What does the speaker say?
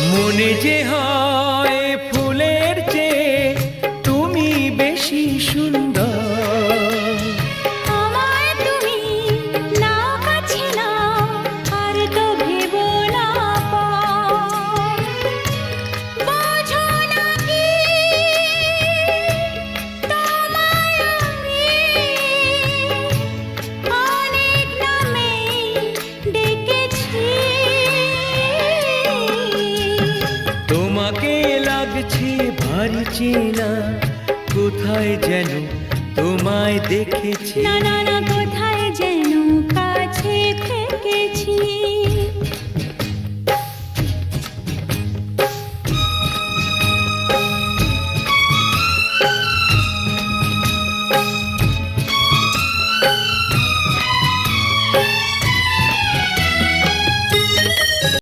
মনে যে হয় ফুলের চেয়ে তুমি বেশি সুন্দর। আমায় তুমি নাও কাছে নাও, আর তো ভেবো না পর। বোঝো না কি তোমায় আমি অনেক নামে ডেকেছি। তোমাকে লাগছে ভারী চেনা, কোথায় যেন তোমায় দেখেছি। না না না